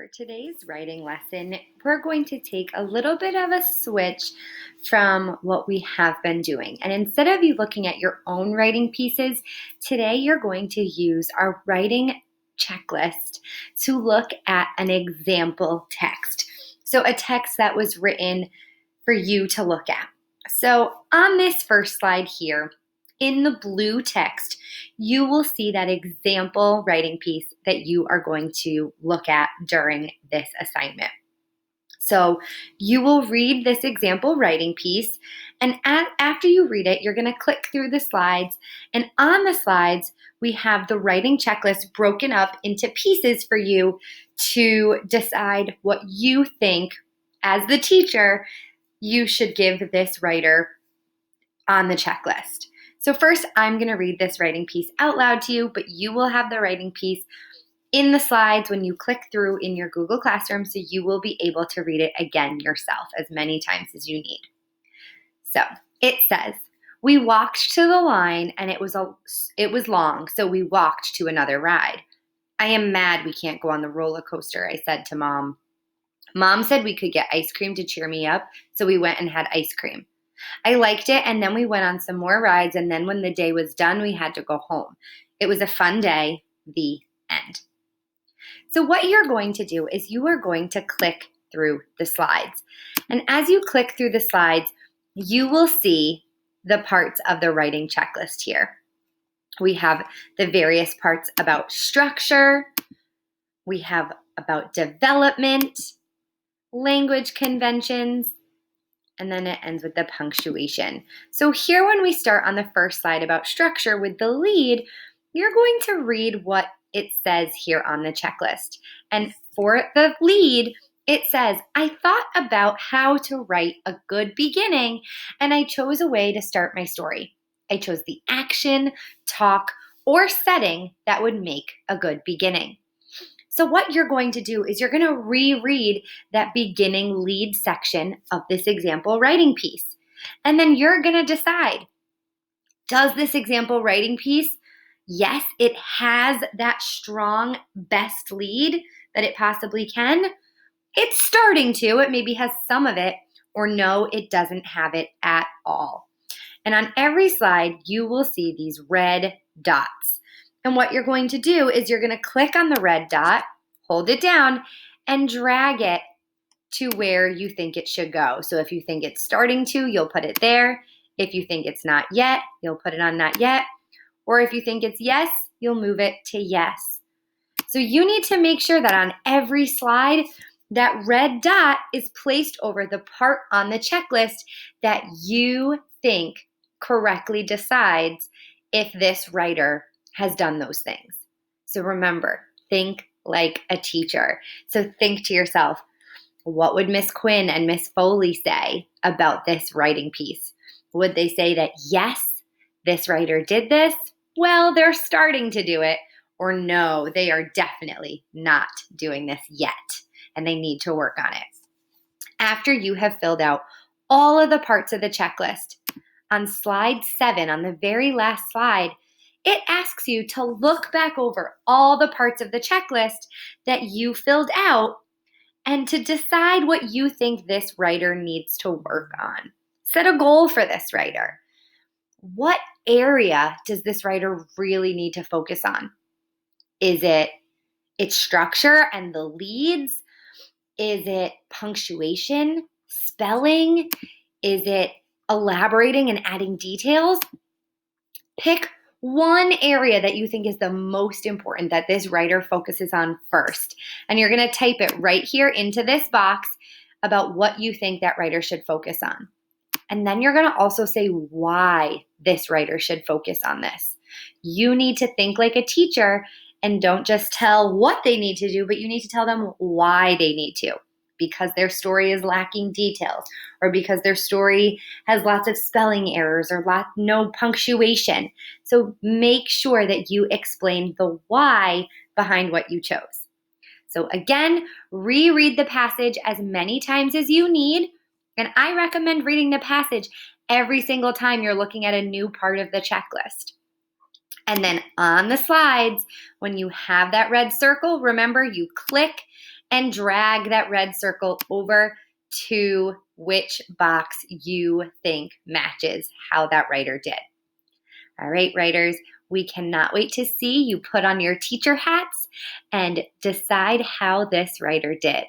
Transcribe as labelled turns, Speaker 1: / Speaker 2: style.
Speaker 1: For today's writing lesson, we're going to take a little bit of a switch from what we have been doing. And instead of you looking at your own writing pieces, today you're going to use our writing checklist to look at an example text. So, a text that was written for you to look at. So, on this first slide here, in the blue text, you will see that example writing piece that you are going to look at during this assignment. So you will read this example writing piece, and after you read it, you're going to click through the slides, and on the slides, we have the writing checklist broken up into pieces for you to decide what you think, as the teacher, you should give this writer on the checklist. So first, I'm going to read this writing piece out loud to you, but you will have the writing piece in the slides when you click through in your Google Classroom, so you will be able to read it again yourself as many times as you need. So it says, "We walked to the line and it was long, so we walked to another ride. I am mad we can't go on the roller coaster," I said to Mom. Mom said we could get ice cream to cheer me up, so we went and had ice cream. I liked it, and then we went on some more rides, and then when the day was done, we had to go home. It was a fun day. The end. So what you're going to do is you are going to click through the slides. And as you click through the slides, you will see the parts of the writing checklist here. We have the various parts about structure. We have about development, language conventions, and then it ends with the punctuation. So here when we start on the first slide about structure with the lead, you're going to read what it says here on the checklist. And for the lead, it says, "I thought about how to write a good beginning, and I chose a way to start my story. I chose the action, talk, or setting that would make a good beginning." So what you're going to do is you're going to reread that beginning lead section of this example writing piece. And then you're going to decide, does this example writing piece, yes, it has that strong best lead that it possibly can. It's starting to. It maybe has some of it, or no, it doesn't have it at all. And on every slide, you will see these red dots. And what you're going to do is you're going to click on the red dot, hold it down, and drag it to where you think it should go. So if you think it's starting to, you'll put it there. If you think it's not yet, you'll put it on not yet. Or if you think it's yes, you'll move it to yes. So you need to make sure that on every slide, that red dot is placed over the part on the checklist that you think correctly decides if this writer has done those things. So remember, think like a teacher. So think to yourself, what would Miss Quinn and Miss Foley say about this writing piece? Would they say that, yes, this writer did this? Well, they're starting to do it. Or no, they are definitely not doing this yet, and they need to work on it. After you have filled out all of the parts of the checklist, on slide 7, on the very last slide, it asks you to look back over all the parts of the checklist that you filled out and to decide what you think this writer needs to work on. Set a goal for this writer. What area does this writer really need to focus on? Is it its structure and the leads? Is it punctuation, spelling? Is it elaborating and adding details? Pick one area that you think is the most important that this writer focuses on first. And you're going to type it right here into this box about what you think that writer should focus on. And then you're going to also say why this writer should focus on this. You need to think like a teacher and don't just tell what they need to do, but you need to tell them why they need to. Because their story is lacking details, or because their story has lots of spelling errors or no punctuation. So make sure that you explain the why behind what you chose. So again, reread the passage as many times as you need. And I recommend reading the passage every single time you're looking at a new part of the checklist. And then on the slides, when you have that red circle, remember you click and drag that red circle over to which box you think matches how that writer did. All right, writers, we cannot wait to see you put on your teacher hats and decide how this writer did.